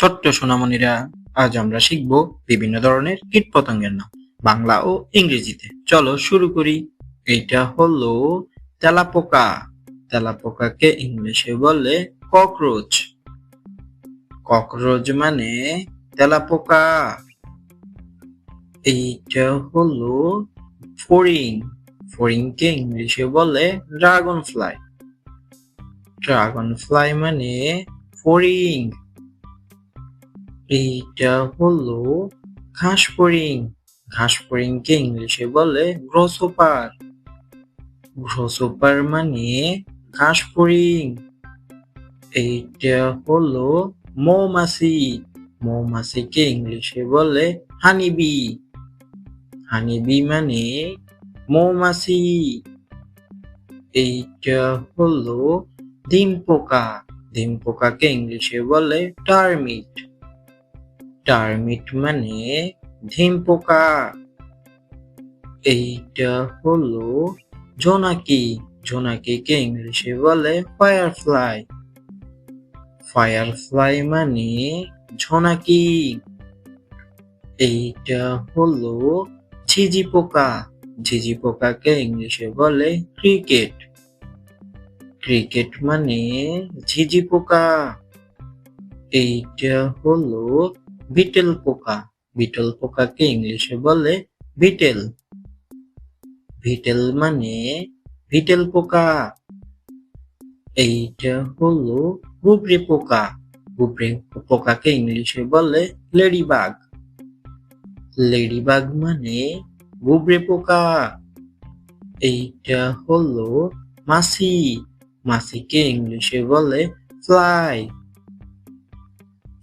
ছোট্ট সোনামণিরা, আজ আমরা শিখব বিভিন্ন ধরনের কীটপতঙ্গের নাম বাংলা ও ইংরেজিতে। চলো শুরু করি। এটা হলো তেলাপোকা। তেলাপোকাকে ইংলিশে বলে ককরোচ। ককরোচ মানে তেলাপোকা। এইটা হলো ফড়িং। ফড়িংকে ইংলিশে বলে ড্রাগন ফ্লাই। ড্রাগন ফ্লাই মানে ফড়িং। এইটা হলো ঘাসফড়িং। ঘাসফড়িংকে ইংলিশে বলে গ্রসহপার। গ্রসহপার মানে ঘাসফড়িং। এইটা হলো মৌমাছি। মৌমাছিকে ইংলিশে বলে হানিবি। হানিবি মানে মৌমাছি। এইটা হলো ডিম পোকা। ডিম পোকাকে ইংলিশে বলে টার্মিট। টার্মিট মানে ডিম পোকা। এইটা হলো জোনাকি। জোনাকিকে ইংলিশে বলে ফায়ারফ্লাই। ফায়ারফ্লাই মানে জোনাকি। এইটা হলো ঝিঝি পোকা। ঝিঝি পোকাকে ইংলিশে বলে ক্রিকেট। ক্রিকেট মানে ঝিঝি পোকা। এইটা হলো বিটেল পোকা। বিটেল পোকাকে ইংলিশে বলে বিটেল। বিটেল মানে বিটেল পোকা। এইটা হলো গুবরে পোকা। গুবরে পোকাকে ইংলিশে বলে লেডিবাগ। লেডিবাগ মানে গুবরে পোকা। এইটা হলো মাছি। মাছিকে ইংলিশে বলে ফ্লাই।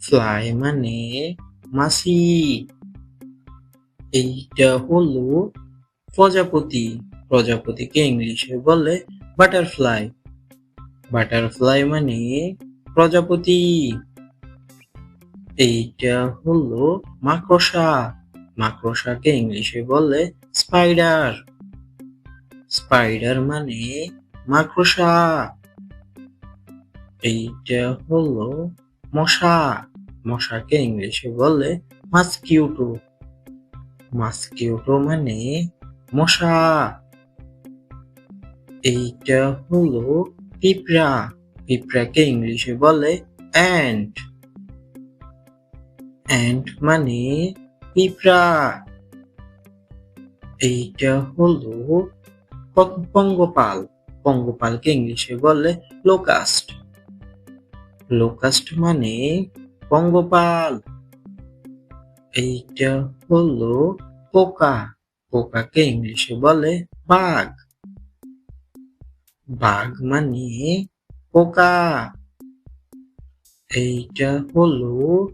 ফ্লাই মানে মাছি। এইটা হলো প্রজাপতি। প্রজাপতিকে ইংলিশে বলে বাটারফ্লাই। বাটারফ্লাই মানে প্রজাপতি। এইটা হলো মাকড়সা। মাকড়সাকে ইংলিশে বলে স্পাইডার। স্পাইডার মানে মাকড়সা। এইটা হলো মশা। মশাকে ইংলিশে বলে মাস্কিউটো। মাস্কিউটো মানে মশা। এইটা হলো পিঁপড়া। পিঁপড়াকে ইংলিশে বলে অ্যান্ট। অ্যান্ট মানে পিঁপড়া। এইটা হলো পঙ্গপাল। পঙ্গপালকে ইংলিশে বলে লোকাস্ট। লোকাস্ট মানে পঙ্গপাল। এইটা হলো পোকা। পোকাকে ইংলিশে বলে বাগ। বাগ মানে পোকা। এইটা হলো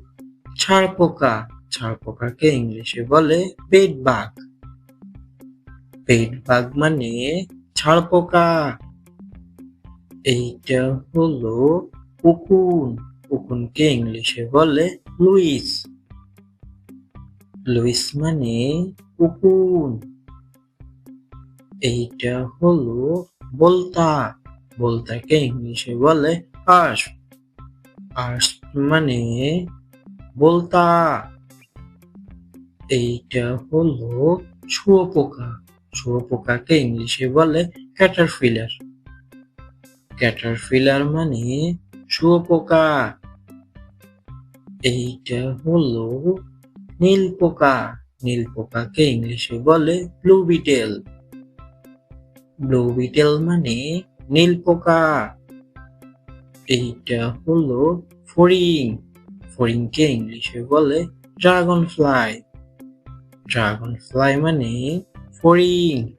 ছাড় পোকা। ছাড় পোকাকে ইংলিশে বলে বেড বাগ। বেড বাগ মানে ছাড় পোকা। এইটা হলো উকুন। উকুনকে ইংলিশে বলে লুইস। লুইস মানে উকুন। এইটা হলো বলতা। বলতাকে ইংলিশে বলে আসপ। আসপ মানে বলতা। এইটা হলো শুঁয়োপোকা। শুঁয়োপোকাকে ইংলিশে বলে ক্যাটারপিলার। ক্যাটারপিলার মানে শুঁয়োপোকা। এইটা হলো নীল পোকা। নীল পোকাকে ইংলিশে বলে ব্লু বিটেল। ব্লু বিটেল মানে নীল পোকা। এইটা হলো ফড়িং। ফড়িংকে ইংলিশে বলে ড্রাগন ফ্লাই। ড্রাগন ফ্লাই মানে ফড়িং।